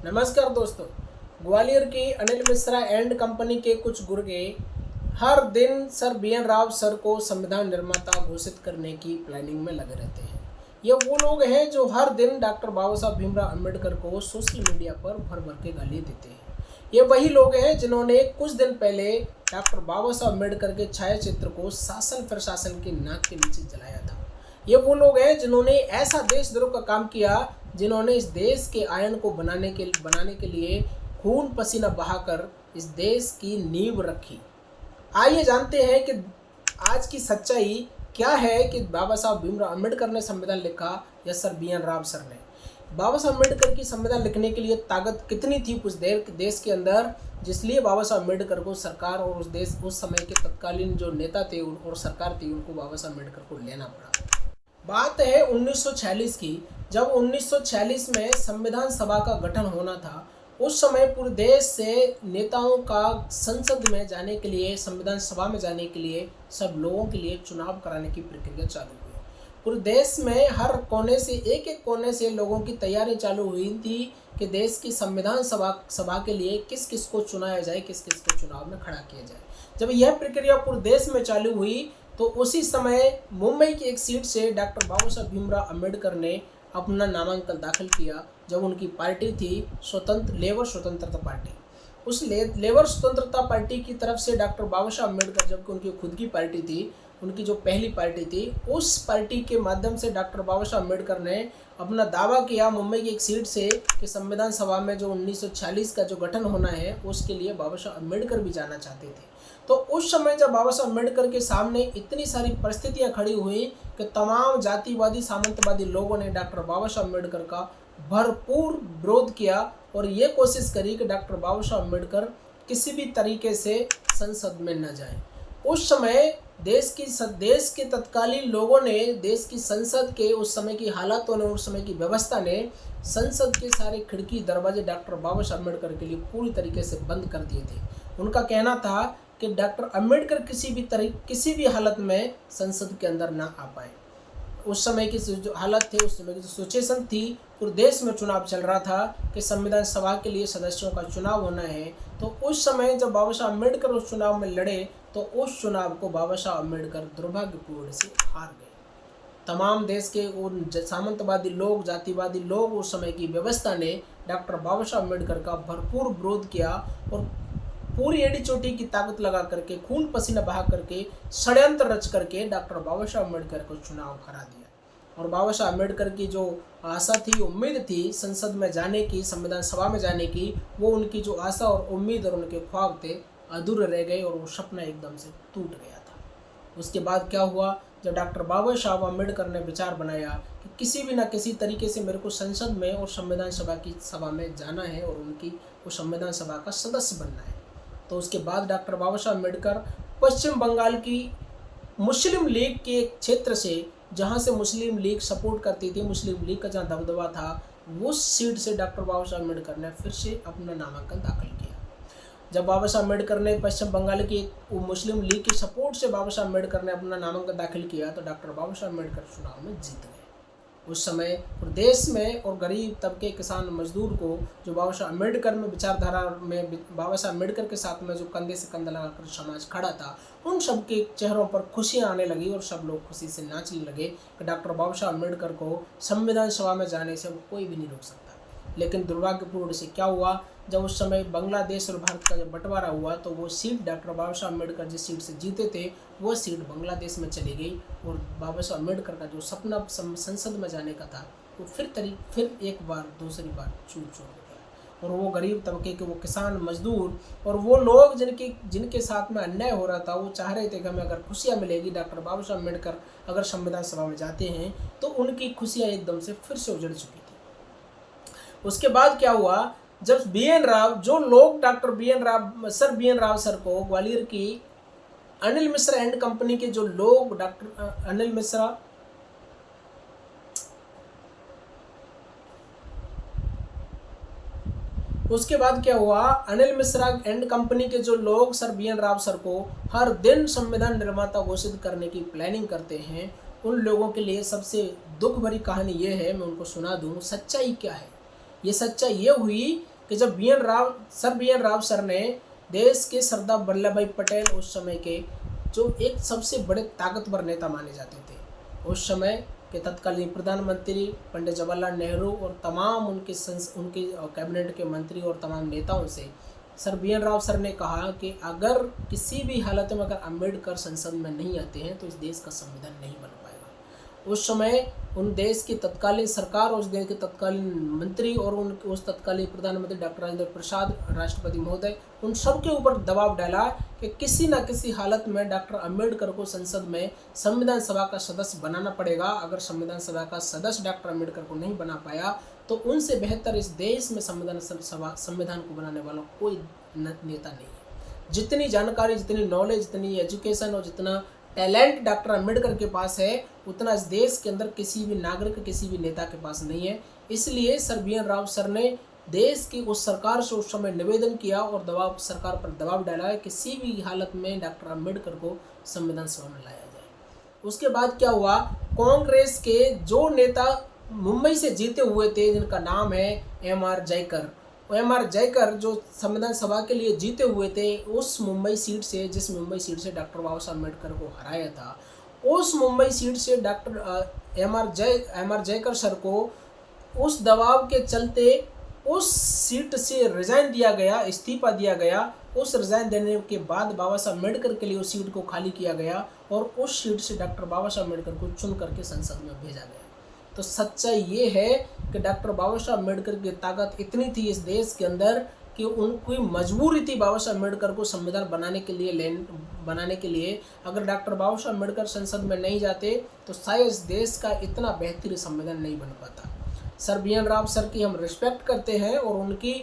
नमस्कार दोस्तों। ग्वालियर की अनिल मिश्रा एंड कंपनी के कुछ गुर्गे हर दिन सर बी.एन. राव सर को संविधान निर्माता घोषित करने की प्लानिंग में लगे रहते हैं। ये वो लोग हैं जो हर दिन डॉक्टर बाबा साहब भीमराव अम्बेडकर को सोशल मीडिया पर भर भर के गाली देते हैं। ये वही लोग हैं जिन्होंने कुछ दिन पहले डॉक्टर बाबा साहब अम्बेडकर के छायाचित्र को शासन प्रशासन के नाक के नीचे जलाया था। ये वो लोग हैं जिन्होंने ऐसा देशद्रोह का काम किया, जिन्होंने इस देश के आयन को बनाने के लिए खून पसीना बहाकर इस देश की नींव रखी। आइए जानते हैं कि आज की सच्चाई क्या है कि बाबा साहब भीमराव अम्बेडकर ने संविधान लिखा या सर बी.एन. राव सर ने। बाबा साहब अम्बेडकर की संविधान लिखने के लिए ताकत कितनी थी उस देश के अंदर, जिसलिए बाबा साहब अम्बेडकर को सरकार और उस समय के तत्कालीन जो नेता थे और सरकार थी उनको बाबा साहब अम्बेडकर को लेना पड़ा। बात है 1946 की, जब 1946 में संविधान सभा का गठन होना था। उस समय पूरे देश से नेताओं का संसद में जाने के लिए, संविधान सभा में जाने के लिए, सब लोगों के लिए चुनाव कराने की प्रक्रिया चालू हुई। पूरे देश में हर कोने से, एक कोने से लोगों की तैयारी चालू हुई थी कि देश की संविधान सभा के लिए किस किस को चुनाया जाए, किस किस को चुनाव में खड़ा किया जाए। जब यह प्रक्रिया पूरे देश में चालू हुई तो उसी समय मुंबई की एक सीट से डॉक्टर बाबा साहब भीमराव अम्बेडकर ने अपना नामांकन दाखिल किया, जब उनकी पार्टी थी लेबर स्वतंत्रता पार्टी। उस लेबर स्वतंत्रता पार्टी की तरफ से डॉक्टर बाबा साहब अम्बेडकर, जबकि उनकी खुद की पार्टी थी, उनकी जो पहली पार्टी थी, उस पार्टी के माध्यम से डॉक्टर बाबा साहब अम्बेडकर ने अपना दावा किया मुंबई की एक सीट से कि संविधान सभा में जो 1946 का जो गठन होना है उसके लिए बाबा साहब अम्बेडकर भी जाना चाहते थे। तो उस समय जब बाबा साहब अम्बेडकर के सामने इतनी सारी परिस्थितियां खड़ी हुई कि तमाम जातिवादी सामंतवादी लोगों ने डॉक्टर बाबा साहब अम्बेडकर का भरपूर विरोध किया और ये कोशिश करी कि डॉक्टर बाबा साहब अम्बेडकर किसी भी तरीके से संसद में न जाए। उस समय देश के तत्कालीन लोगों ने, देश की संसद के उस समय की हालातों ने, उस समय की व्यवस्था ने संसद के सारे खिड़की दरवाजे डॉक्टर बाबा साहब अम्बेडकर के लिए पूरी तरीके से बंद कर दिए थे। उनका कहना था कि डॉक्टर अम्बेडकर किसी भी हालत में संसद के अंदर ना आ पाए। उस समय की जो हालत थी, उस समय की जो सिचुएशन थी, पूरे देश में चुनाव चल रहा था कि संविधान सभा के लिए सदस्यों का चुनाव होना है। तो उस समय जब बाबा साहब अम्बेडकर उस चुनाव में लड़े तो उस चुनाव को बाबा साहब अम्बेडकर दुर्भाग्यपूर्ण से हार गए। तमाम देश के उन सामंतवादी लोग, जातिवादी लोग, उस समय की व्यवस्था ने डॉक्टर बाबा साहब अम्बेडकर का भरपूर विरोध किया और पूरी एड़ी चोटी की ताकत लगा करके, खून पसीना बहा करके, षड्यंत्र रच करके डॉक्टर बाबा साहब अम्बेडकर को चुनाव हरा दिया। और बाबा साहब अम्बेडकर की जो आशा थी, उम्मीद थी संसद में जाने की, संविधान सभा में जाने की, वो उनकी जो आशा और उम्मीद और उनके ख्वाब थे अधूरे रह गए और वो सपना एकदम से टूट गया था। उसके बाद क्या हुआ, जब डॉक्टर बाबा साहब अम्बेडकर ने विचार बनाया कि किसी भी ना किसी तरीके से मेरे को संसद में और संविधान सभा में जाना है और उनकी वो संविधान सभा का सदस्य बनना है, तो उसके बाद डॉक्टर बाबा साहब अम्बेडकर पश्चिम बंगाल की मुस्लिम लीग के क्षेत्र से, जहाँ से मुस्लिम लीग सपोर्ट करती थी, मुस्लिम लीग का जहाँ दबदबा था, उस सीट से डॉक्टर बाबा साहब अम्बेडकर ने फिर से अपना नामांकन दाखिल किया। जब बाबा साहब अम्बेडकर ने पश्चिम बंगाल की मुस्लिम लीग की सपोर्ट से बाबा साहब अम्बेडकर ने अपना नामांकन दाखिल किया तो डॉक्टर बाबा साहब अम्बेडकर चुनाव में जीत गए। उस समय प्रदेश में और गरीब तबके, किसान, मजदूर को जो बाबा साहब अम्बेडकर में विचारधारा में, बाबा साहब अम्बेडकर के साथ में जो कंधे से कंधा लगाकर समाज खड़ा था, उन सब के चेहरों पर खुशियां आने लगी और सब लोग खुशी से नाचने लगे कि डॉक्टर बाबा साहब अम्बेडकर को संविधान सभा में जाने से कोई भी नहीं रोक सकता। लेकिन दुर्भाग्यपूर्ण से क्या हुआ, जब उस समय बांग्लादेश और भारत का जब बंटवारा हुआ तो वो सीट डॉक्टर बाबा साहब अम्बेडकर जिस सीट से जीते थे वो सीट बांग्लादेश में चली गई और बाबा साहब अम्बेडकर का जो सपना संसद में जाने का था वो फिर एक बार, दूसरी बार चूर हो गया। और वो गरीब तबके के, वो किसान, मजदूर और वो लोग जिनके साथ में अन्याय हो रहा था, वो चाह रहे थे कि हमें अगर खुशियाँ मिलेगी, डॉक्टर बाबा साहब अम्बेडकर अगर संविधान सभा में जाते हैं तो उनकी खुशियाँ एकदम से फिर से उजड़ चुकी थी। उसके बाद क्या हुआ, जब बी.एन. राव, जो लोग doctor sir BN. Rao sir को, ग्वालियर की अनिल मिश्रा एंड कंपनी के जो लोग डॉक्टर अनिल मिश्रा, उसके बाद क्या हुआ, अनिल मिश्रा एंड कंपनी के जो लोग सर बी.एन. राव सर को हर दिन संविधान निर्माता घोषित करने की प्लानिंग करते हैं, उन लोगों के लिए सबसे दुख भरी कहानी ये है, मैं उनको सुना दूं सच्चाई क्या है। ये सच्चाई ये हुई कि जब बी एन राव सर ने देश के सरदार वल्लभ भाई पटेल उस समय के जो एक सबसे बड़े ताकतवर नेता माने जाते थे, उस समय के तत्कालीन प्रधानमंत्री पंडित जवाहरलाल नेहरू और तमाम उनके कैबिनेट के मंत्री और तमाम नेताओं से sir B N Rau sir ने कहा कि अगर किसी भी हालत में अगर अम्बेडकर संसद में नहीं आते हैं तो इस देश का संविधान नहीं बन पाएगा। उस समय उन देश की तत्कालीन सरकार, उस देश के तत्कालीन मंत्री और उस तत्कालीन प्रधानमंत्री डॉक्टर राजेंद्र प्रसाद राष्ट्रपति महोदय, उन सब के ऊपर दबाव डाला कि किसी न किसी हालत में डॉक्टर अम्बेडकर को संसद में संविधान सभा का सदस्य बनाना पड़ेगा। अगर संविधान सभा का सदस्य डॉक्टर अम्बेडकर को नहीं बना पाया तो उनसे बेहतर इस देश में संविधान को बनाने वाला कोई नेता नहीं है। जितनी जानकारी, जितनी नॉलेज, जितनी एजुकेशन और जितना टैलेंट डॉक्टर अम्बेडकर के पास है उतना इस देश के अंदर किसी भी नागरिक, किसी भी नेता के पास नहीं है। इसलिए sir B N Rau sir ने देश की उस सरकार से उस समय निवेदन किया और सरकार पर दबाव डाला है किसी भी हालत में डॉक्टर अम्बेडकर को संविधान सभा में लाया जाए। उसके बाद क्या हुआ, कांग्रेस के जो नेता मुंबई से जीते हुए थे जिनका नाम है एम.आर. जयकर जो संविधान सभा के लिए जीते हुए थे उस मुंबई सीट से, जिस मुंबई सीट से डॉक्टर बाबा साहब अम्बेडकर को हराया था, उस मुंबई सीट से डॉक्टर एम.आर. जयकर सर को उस दबाव के चलते उस सीट से रिजाइन दिया गया, इस्तीफा दिया गया। उस रिजाइन देने के बाद बाबा साहब अम्बेडकर के लिए उस सीट को खाली किया गया और उस सीट से डॉक्टर बाबा साहब अम्बेडकर को चुन करके संसद में भेजा गया। तो सच्चाई ये है कि डॉक्टर बाबा साहब अम्बेडकर की ताकत इतनी थी इस देश के अंदर कि उनकी मजबूरी थी बाबा साहब अम्बेडकर को संविधान बनाने के लिए। अगर डॉक्टर बाबा साहब अम्बेडकर संसद में नहीं जाते तो शायद इस देश का इतना बेहतरीन संविधान नहीं बन पाता। Sir B N Rau sir की हम रिस्पेक्ट करते हैं और उनकी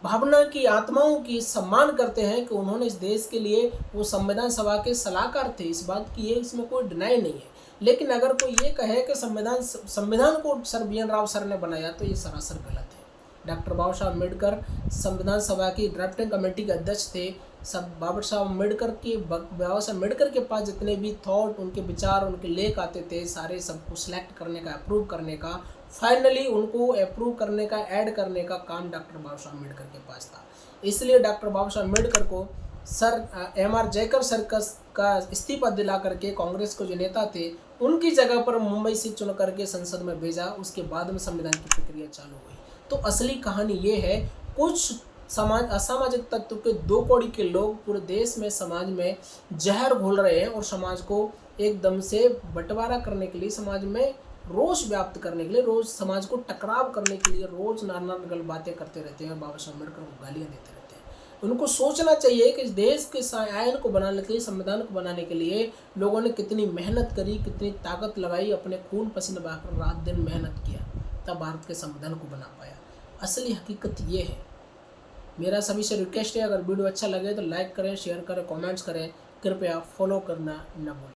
भावना की, आत्माओं की सम्मान करते हैं कि उन्होंने इस देश के लिए, वो संविधान सभा के सलाहकार थे, इस बात की इसमें कोई डिनाई नहीं है। लेकिन अगर कोई ये कहे कि संविधान को sir B N Rau sir ने बनाया तो ये सरासर गलत है। डॉक्टर बाबा साहब अम्बेडकर संविधान सभा की ड्राफ्टिंग कमेटी के अध्यक्ष थे। बाबा साहब अम्बेडकर के पास जितने भी थॉट, उनके विचार, उनके लेख आते थे, सारे सबको सिलेक्ट करने का, अप्रूव करने का, फाइनली उनको अप्रूव करने का, ऐड करने का काम डॉक्टर बाबा साहब अम्बेडकर के पास था। इसलिए डॉक्टर बाबा साहब अम्बेडकर को सर एम.आर. जयकर सर का इस्तीफा दिला करके कांग्रेस के जो नेता थे उनकी जगह पर मुंबई से चुन करके संसद में भेजा। उसके बाद में संविधान की प्रक्रिया चालू हुई। तो असली कहानी ये है, कुछ असामाजिक तत्व के दो कौड़ी के लोग पूरे देश में, समाज में जहर घोल रहे हैं और समाज को एकदम से बंटवारा करने के लिए, समाज में रोष व्याप्त करने के लिए, रोज समाज को टकराव करने के लिए रोज नाना गलत बातें करते रहते हैं और बाबा साहब अम्बेडकर को गालियाँ देते रहते हैं। उनको सोचना चाहिए कि इस देश के आयन को बनाने के लिए, संविधान को बनाने के लिए लोगों ने कितनी मेहनत करी, कितनी ताकत लगाई, अपने खून पसीना बहाकर रात दिन मेहनत किया, तब भारत के संविधान को बना पाया। असली हकीकत ये है। मेरा सभी से रिक्वेस्ट है, अगर वीडियो अच्छा लगे तो लाइक करें, शेयर करें, कमेंट्स करें, कृपया फॉलो करना न भूलें।